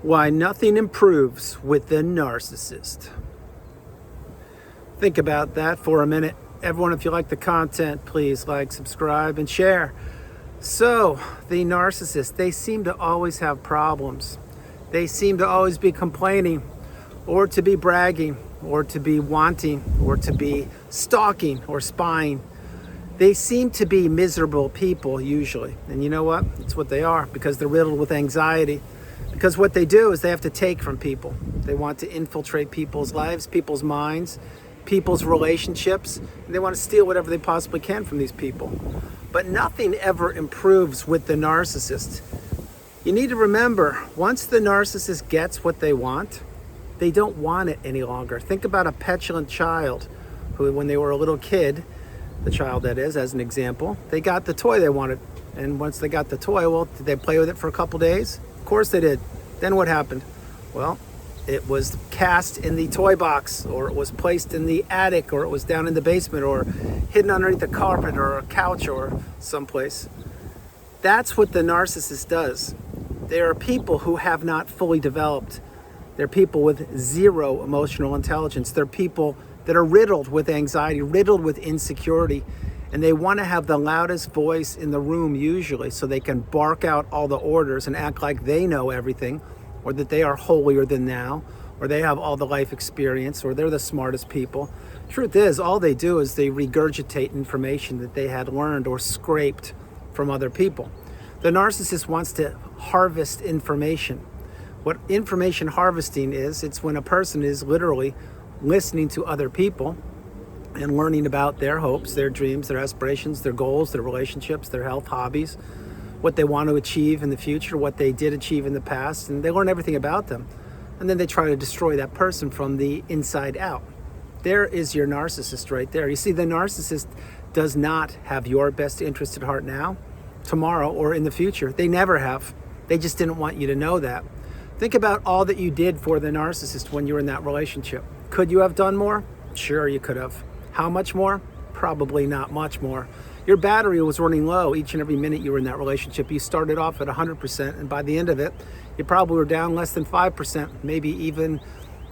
Why nothing improves with the narcissist. Think about that for a minute. Everyone, if you like the content, please like, subscribe, and share. So, the narcissist, they seem to always have problems. They seem to always be complaining, or to be bragging, or to be wanting, or to be stalking or spying. They seem to be miserable people usually. And you know what? It's what they are, because they're riddled with anxiety. Because what they do is they have to take from people. They want to infiltrate people's lives, people's minds, people's relationships, and they want to steal whatever they possibly can from these people. But nothing ever improves with the narcissist. You need to remember, once the narcissist gets what they want, they don't want it any longer. Think about a petulant child who, when they were a little kid, the child that is, as an example, they got the toy they wanted. And once they got the toy, well, did they play with it for a couple days? Of course they did. Then what happened? Well, it was cast in the toy box, or it was placed in the attic, or it was down in the basement, or hidden underneath the carpet or a couch or someplace. That's what the narcissist does. There are people who have not fully developed. They're people with zero emotional intelligence. They're people that are riddled with anxiety, riddled with insecurity, and they want to have the loudest voice in the room usually, so they can bark out all the orders and act like they know everything, or that they are holier than thou, or they have all the life experience, or they're the smartest people. Truth is, all they do is they regurgitate information that they had learned or scraped from other people. The narcissist wants to harvest information. What information harvesting is, it's when a person is literally listening to other people and learning about their hopes, their dreams, their aspirations, their goals, their relationships, their health, hobbies, what they want to achieve in the future, what they did achieve in the past, and they learn everything about them. And then they try to destroy that person from the inside out. There is your narcissist right there. You see, the narcissist does not have your best interest at heart now, tomorrow, or in the future. They never have. They just didn't want you to know that. Think about all that you did for the narcissist when you were in that relationship. Could you have done more? Sure, you could have. How much more? Probably not much more. Your battery was running low each and every minute you were in that relationship. You started off at 100%, and by the end of it, you probably were down less than 5%, maybe even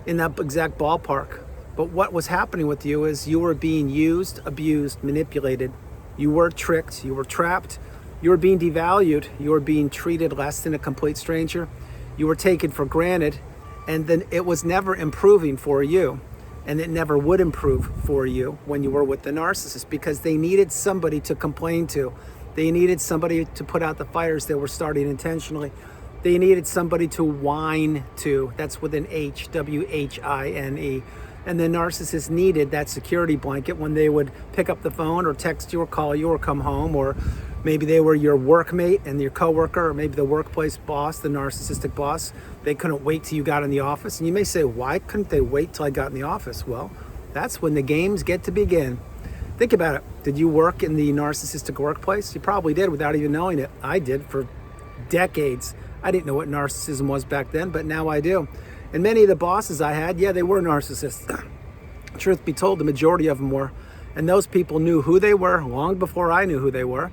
in that exact ballpark. But what was happening with you is you were being used, abused, manipulated. You were tricked, you were trapped, you were being devalued, you were being treated less than a complete stranger, you were taken for granted, and then it was never improving for you. And it never would improve for you when you were with the narcissist, because they needed somebody to complain to. They needed somebody to put out the fires they were starting intentionally. They needed somebody to whine to. That's with an H, W-H-I-N-E. And the narcissist needed that security blanket when they would pick up the phone or text you or call you or come home, or maybe they were your workmate and your coworker, or maybe the workplace boss, the narcissistic boss. They couldn't wait till you got in the office. And you may say, why couldn't they wait till I got in the office? Well, that's when the games get to begin. Think about it. Did you work in the narcissistic workplace? You probably did without even knowing it. I did for decades. I didn't know what narcissism was back then, but now I do. And many of the bosses I had, yeah, they were narcissists. Truth be told, the majority of them were. And those people knew who they were long before I knew who they were.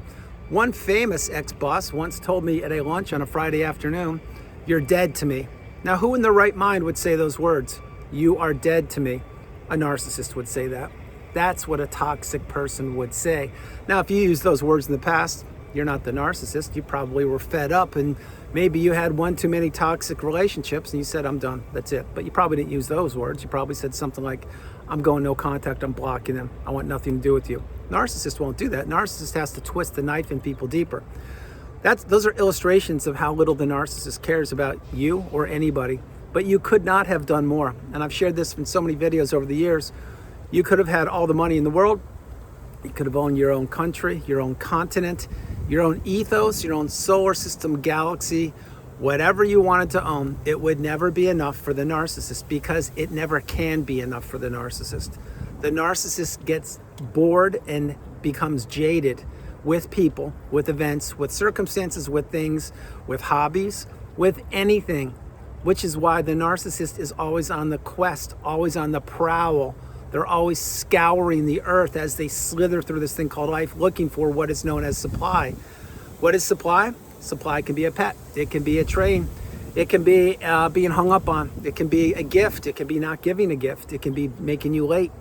One famous ex-boss once told me at a lunch on a Friday afternoon, "You're dead to me." Now, who in their right mind would say those words? You are dead to me. A narcissist would say that. That's what a toxic person would say. Now, if you used those words in the past, you're not the narcissist. You probably were fed up, and maybe you had one too many toxic relationships and you said, I'm done, that's it. But you probably didn't use those words. You probably said something like, I'm going no contact, I'm blocking them, I want nothing to do with you. Narcissist won't do that. Narcissist has to twist the knife in people deeper. Those are illustrations of how little the narcissist cares about you or anybody. But you could not have done more. And I've shared this in so many videos over the years. You could have had all the money in the world. You could have owned your own country, your own continent, your own ethos, your own solar system, galaxy, whatever you wanted to own. It would never be enough for the narcissist, because it never can be enough for the narcissist. The narcissist gets bored and becomes jaded with people, with events, with circumstances, with things, with hobbies, with anything, which is why the narcissist is always on the quest, always on the prowl. They're always scouring the earth as they slither through this thing called life, looking for what is known as supply. What is supply? Supply can be a pet. It can be a train. It can be being hung up on. It can be a gift. It can be not giving a gift. It can be making you late.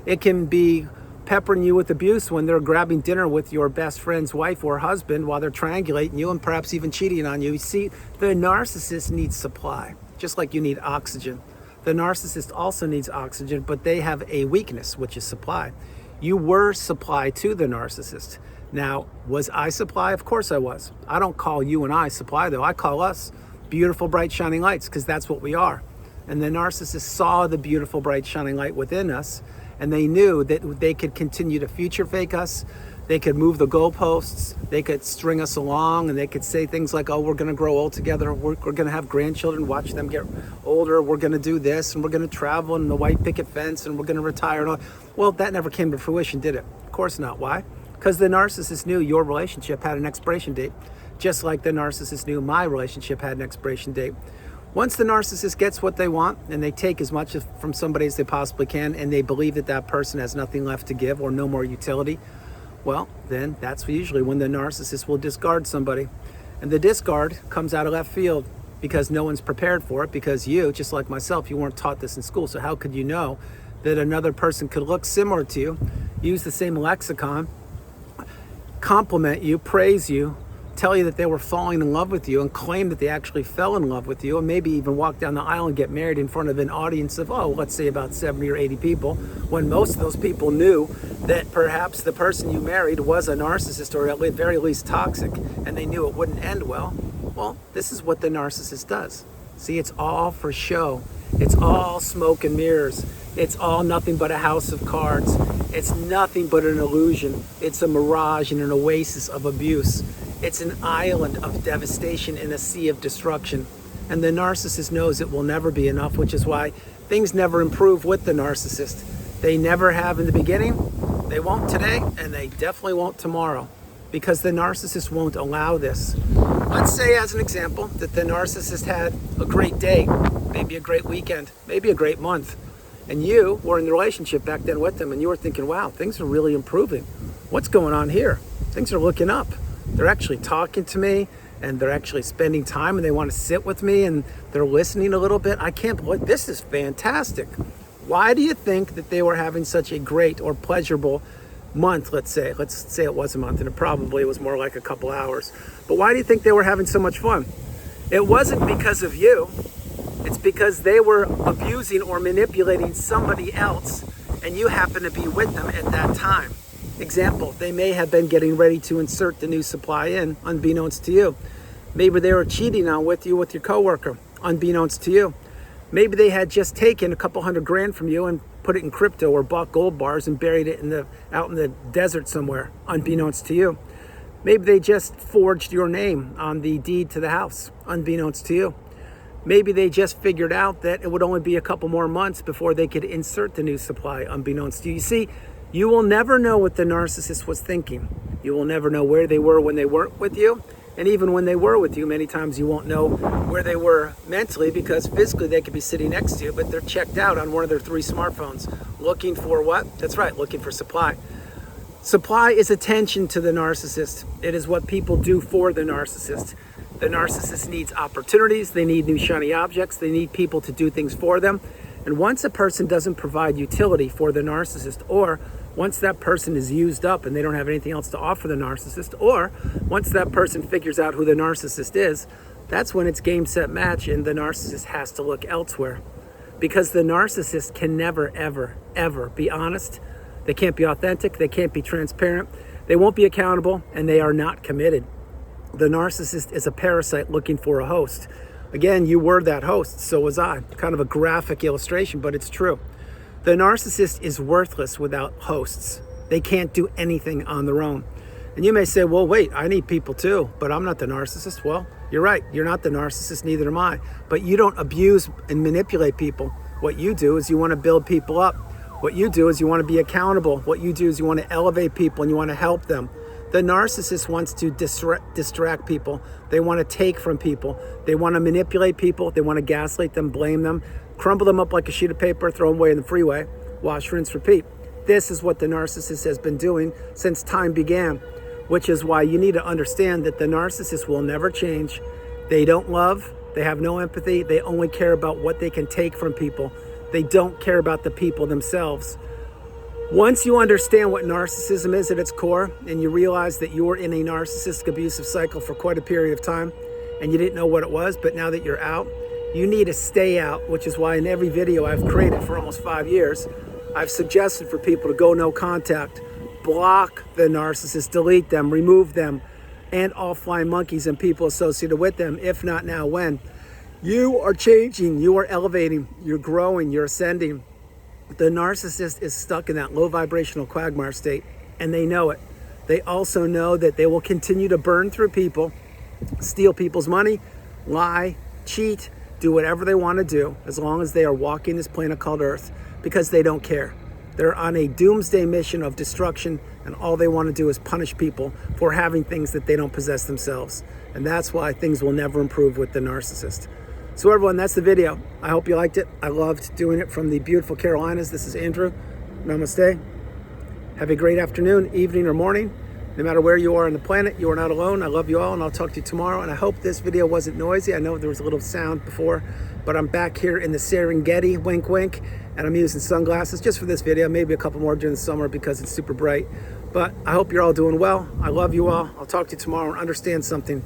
It can be peppering you with abuse when they're grabbing dinner with your best friend's wife or husband while they're triangulating you and perhaps even cheating on you. You see, the narcissist needs supply, just like you need oxygen. The narcissist also needs oxygen, but they have a weakness, which is supply. You were supply to the narcissist. Now, was I supply? Of course I was. I don't call you and I supply, though. I call us beautiful, bright, shining lights, because that's what we are. And the narcissist saw the beautiful, bright, shining light within us, and they knew that they could continue to future fake us. They could move the goalposts. They could string us along, and they could say things like, oh, we're going to grow old together. We're going to have grandchildren, watch them get older. We're going to do this, and we're going to travel in the white picket fence, and we're going to retire. And all. Well, that never came to fruition, did it? Of course not. Why? Because the narcissist knew your relationship had an expiration date, just like the narcissist knew my relationship had an expiration date. Once the narcissist gets what they want and they take as much from somebody as they possibly can, and they believe that that person has nothing left to give or no more utility, well, then that's usually when the narcissist will discard somebody. And the discard comes out of left field because no one's prepared for it, because you, just like myself, you weren't taught this in school. So how could you know that another person could look similar to you, use the same lexicon, compliment you, praise you, tell you that they were falling in love with you, and claim that they actually fell in love with you, and maybe even walk down the aisle and get married in front of an audience of, let's say about 70 or 80 people, when most of those people knew that perhaps the person you married was a narcissist, or at the very least toxic, and they knew it wouldn't end well. Well, this is what the narcissist does. See, it's all for show. It's all smoke and mirrors. It's all nothing but a house of cards. It's nothing but an illusion. It's a mirage and an oasis of abuse. It's an island of devastation in a sea of destruction. And the narcissist knows it will never be enough, which is why things never improve with the narcissist. They never have in the beginning, they won't today, and they definitely won't tomorrow, because the narcissist won't allow this. Let's say, as an example, that the narcissist had a great day, maybe a great weekend, maybe a great month, and you were in the relationship back then with them, and you were thinking, wow, things are really improving. What's going on here? Things are looking up. They're actually talking to me, and they're actually spending time, and they want to sit with me, and they're listening a little bit. I can't believe this is fantastic. Why do you think that they were having such a great or pleasurable month? Let's say it was a month, and it probably was more like a couple hours. But why do you think they were having so much fun? It wasn't because of you. It's because they were abusing or manipulating somebody else, and you happen to be with them at that time. Example, they may have been getting ready to insert the new supply in, unbeknownst to you. Maybe they were cheating on with you with your coworker, unbeknownst to you. Maybe they had just taken a couple $100,000 from you and put it in crypto or bought gold bars and buried it out in the desert somewhere, unbeknownst to you. Maybe they just forged your name on the deed to the house, unbeknownst to you. Maybe they just figured out that it would only be a couple more months before they could insert the new supply, unbeknownst to you. You see, you will never know what the narcissist was thinking. You will never know where they were when they weren't with you. And even when they were with you, many times you won't know where they were mentally, because physically they could be sitting next to you, but they're checked out on one of their 3 smartphones. Looking for what? That's right, looking for supply. Supply is attention to the narcissist. It is what people do for the narcissist. The narcissist needs opportunities. They need new shiny objects. They need people to do things for them. And once a person doesn't provide utility for the narcissist, or once that person is used up and they don't have anything else to offer the narcissist, or once that person figures out who the narcissist is, that's when it's game, set, match, and the narcissist has to look elsewhere. Because the narcissist can never, ever, ever be honest. They can't be authentic. They can't be transparent. They won't be accountable, and they are not committed. The narcissist is a parasite looking for a host. Again, you were that host, so was I. Kind of a graphic illustration, but it's true. The narcissist is worthless without hosts. They can't do anything on their own. And you may say, well, wait, I need people too, but I'm not the narcissist. Well, you're right. You're not the narcissist, neither am I. But you don't abuse and manipulate people. What you do is you want to build people up. What you do is you want to be accountable. What you do is you want to elevate people and you want to help them. The narcissist wants to distract people. They want to take from people. They want to manipulate people. They want to gaslight them, blame them, crumble them up like a sheet of paper, throw them away in the freeway, wash, rinse, repeat. This is what the narcissist has been doing since time began, which is why you need to understand that the narcissist will never change. They don't love, They have no empathy. They only care about what they can take from people. They don't care about the people themselves. Once you understand what narcissism is at its core, and you realize that you were in a narcissistic abusive cycle for quite a period of time, and you didn't know what it was, but now that you're out, you need to stay out, which is why in every video I've created for almost 5 years, I've suggested for people to go no contact, block the narcissist, delete them, remove them, and all flying monkeys and people associated with them. If not now, when? You are changing, you are elevating, you're growing, you're ascending. The narcissist is stuck in that low vibrational quagmire state, and they know it. They also know that they will continue to burn through people, steal people's money, lie, cheat, do whatever they want to do, as long as they are walking this planet called Earth, because they don't care. They're on a doomsday mission of destruction, and all they want to do is punish people for having things that they don't possess themselves. And that's why things will never improve with the narcissist. So everyone, that's the video. I hope you liked it. I loved doing it from the beautiful Carolinas. This is Andrew. Namaste. Have a great afternoon, evening, or morning. No matter where you are on the planet, you are not alone. I love you all, and I'll talk to you tomorrow. And I hope this video wasn't noisy. I know there was a little sound before, but I'm back here in the Serengeti, wink, wink, and I'm using sunglasses just for this video, maybe a couple more during the summer because it's super bright. But I hope you're all doing well. I love you all. I'll talk to you tomorrow, and understand something.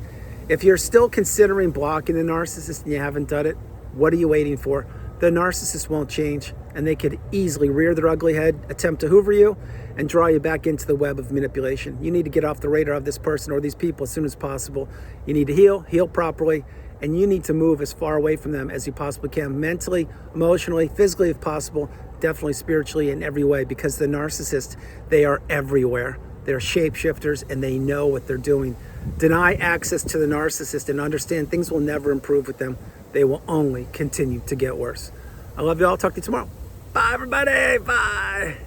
If you're still considering blocking the narcissist and you haven't done it, what are you waiting for? The narcissist won't change, and they could easily rear their ugly head, attempt to hoover you, and draw you back into the web of manipulation. You need to get off the radar of this person or these people as soon as possible. You need to heal properly, and you need to move as far away from them as you possibly can, mentally, emotionally, physically if possible, definitely spiritually in every way, because the narcissist, they are everywhere. They're shapeshifters, and they know what they're doing. Deny access to the narcissist and understand things will never improve with them. They will only continue to get worse. I love you all. Talk to you tomorrow. Bye, everybody. Bye.